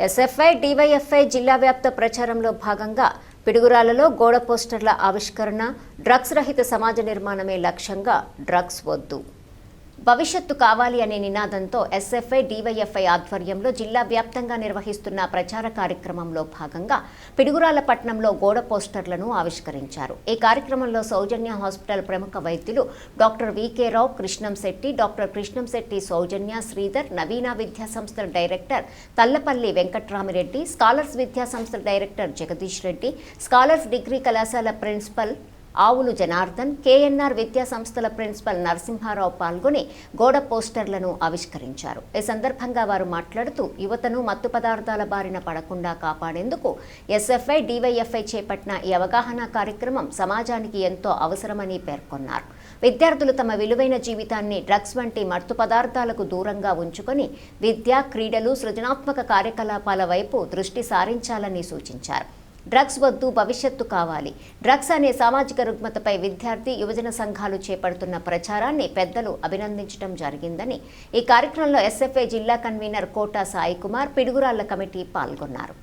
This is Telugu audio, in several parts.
ఎస్ఎఫ్ఐ డివైఎఫ్ఐ జిల్లా వ్యాప్త ప్రచారంలో భాగంగా పిడుగురాళ్లలో గోడ పోస్టర్ల ఆవిష్కరణ, డ్రగ్స్ రహిత సమాజ నిర్మాణమే లక్ష్యంగా డ్రగ్స్ వద్దు భవిష్యత్తు కావాలి అనే నినాదంతో ఎస్ఎఫ్ఐ డివైఎఫ్ఐ ఆధ్వర్యంలో జిల్లా వ్యాప్తంగా నిర్వహిస్తున్న ప్రచార కార్యక్రమంలో భాగంగా పిడుగురాళ్ల పట్టణంలో గోడ పోస్టర్లను ఆవిష్కరించారు. ఈ కార్యక్రమంలో సౌజన్య హాస్పిటల్ ప్రముఖ వైద్యులు డాక్టర్ వికే రావు, కృష్ణంశెట్టి, డాక్టర్ కృష్ణంశెట్టి సౌజన్య, శ్రీధర్, నవీన విద్యా సంస్థల డైరెక్టర్ తల్లపల్లి వెంకట్రామిరెడ్డి, స్కాలర్స్ విద్యా సంస్థల director Jagadish Reddy, scholars degree కళాశాల ప్రిన్సిపల్ ఆవులు జనార్దన్, కేఎన్ఆర్ విద్యా సంస్థల ప్రిన్సిపల్ నరసింహారావు పాల్గొని గోడ పోస్టర్లను ఆవిష్కరించారు. ఈ సందర్భంగా వారు మాట్లాడుతూ యువతను మత్తు పదార్థాల బారిన పడకుండా కాపాడేందుకు ఎస్ఎఫ్ఐ డివైఎఫ్ఐ చేపట్టిన ఈ అవగాహన కార్యక్రమం సమాజానికి ఎంతో అవసరమని పేర్కొన్నారు. విద్యార్థులు తమ విలువైన జీవితాన్ని డ్రగ్స్ వంటి మత్తు పదార్థాలకు దూరంగా ఉంచుకొని విద్య, క్రీడలు, సృజనాత్మక కార్యకలాపాల వైపు దృష్టి సారించాలని సూచించారు. డ్రగ్స్ వద్దు భవిష్యత్తు కావాలి. డ్రగ్స్ అనే సామాజిక రుగ్మతపై విద్యార్థి, యువజన సంఘాలు చేపడుతున్న ప్రచారాన్ని పెద్దలు అభినందించడం జరిగిందని ఈ కార్యక్రమంలో ఎస్ఎఫ్ఐ జిల్లా కన్వీనర్ కోటా సాయి కుమార్, పిడుగురాళ్ల కమిటీ పాల్గొన్నారు.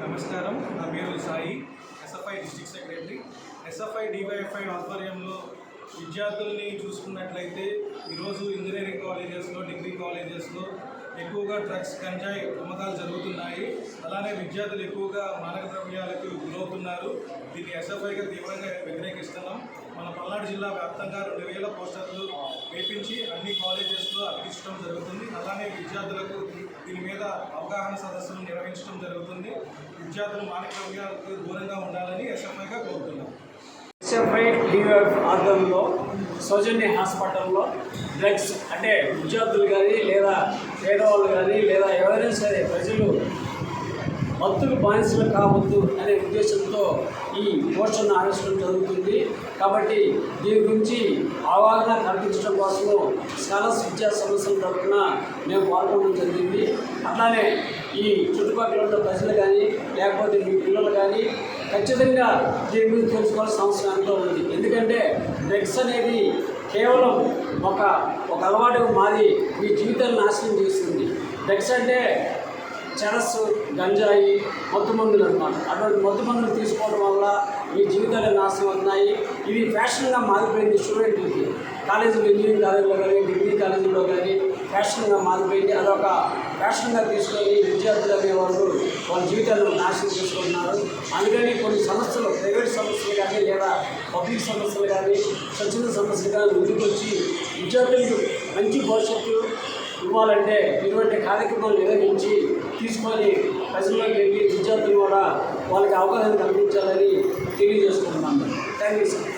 నమస్కారం, నా పేరు Sai, SFI district secretary. SFI DYFI ఆధ్వర్యంలో విద్యార్థుల్ని చూసుకున్నట్లయితే ఈరోజు ఇంజనీరింగ్ కాలేజెస్లో, డిగ్రీ కాలేజెస్లో ఎక్కువగా డ్రగ్స్, గంజాయి అమ్మకాలు జరుగుతున్నాయి. అలానే విద్యార్థులు ఎక్కువగా మాదక ద్రవ్యాలకు గురవుతున్నారు. దీన్ని ఎస్ఎఫ్ఐగా తీవ్రంగా వ్యతిరేకిస్తున్నాం. మన పల్నాడు జిల్లా వ్యాప్తంగా 2000 పోస్టర్లు వేపించి అన్ని కాలేజెస్లో అతికించడం జరుగుతుంది. అలానే విద్యార్థులకు దీని మీద అవగాహన సదస్సులు నిర్వహించడం జరుగుతుంది. విద్యార్థులు మాదక ద్రవ్యాలకు దూరంగా ఉండాలని ఎస్ఎఫ్ఐగా కోరుతున్నాం. ఎస్ఎఫ్ఐ డివైఎఫ్ ఆధ్వర్యంలో సౌజన్య హాస్పిటల్లో డ్రగ్స్ అంటే విద్యార్థులు కానీ లేదా పేదవాళ్ళు కానీ లేదా ఎవరైనా సరే ప్రజలు మత్తుకు బానిసలు కావద్దు అనే ఉద్దేశంతో ఈ పోస్టర్ను ఆవిష్కరణ జరుగుతుంది. కాబట్టి దీని గురించి అవగాహన కల్పించడం కోసము స్కాలర్స్ విద్యా సంస్థల తరఫున మేము పాల్గొనడం జరిగింది. అట్లానే ఈ చుట్టుపక్కల ఉన్న ప్రజలు కానీ లేకపోతే మీ పిల్లలు కానీ ఖచ్చితంగా దీని గురించి తెలుసుకోవాల్సిన అవసరం ఎంతో ఉంది. ఎందుకంటే డ్రగ్స్ అనేది కేవలం ఒక అలవాటుగా మారి మీ జీవితాన్ని నాశనం చేస్తుంది. డ్రగ్స్ అంటే చెరస్, గంజాయి, మత్తు మందులు అన్నమాట. అటువంటి మత్తు మందులు తీసుకోవడం వల్ల మీ జీవితాలు నాశనం అవుతున్నాయి. ఇది ఫ్యాషన్గా మారిపోయింది. స్టూడెంట్లకి కాలేజీలో, ఇంజనీరింగ్ కాలేజీలో కానీ, డిగ్రీ కాలేజీలో కానీ ఫ్యాషన్గా మారిపోయింది. అదొక ఫ్యాషన్గా తీసుకొని విద్యార్థులు అనేవాళ్ళు వాళ్ళ జీవితాలను నాశనం చేసుకుంటున్నారు. అందుకని కొన్ని సంస్థలు, ప్రైవేట్ సంస్థలు కానీ లేదా పబ్లిక్ సంస్థలు కానీ, స్వచ్ఛంద సంస్థలు కానీ ముందుకు వచ్చి విద్యార్థులకు మంచి భవిష్యత్తు ఇవ్వాలంటే ఇటువంటి కార్యక్రమాలు నిర్వహించి తీసుకొని ప్రజల్లోకి వెళ్ళి విద్యార్థులు కూడా వాళ్ళకి అవగాహన కల్పించాలని తెలియజేస్తున్నాను. Thank you sir.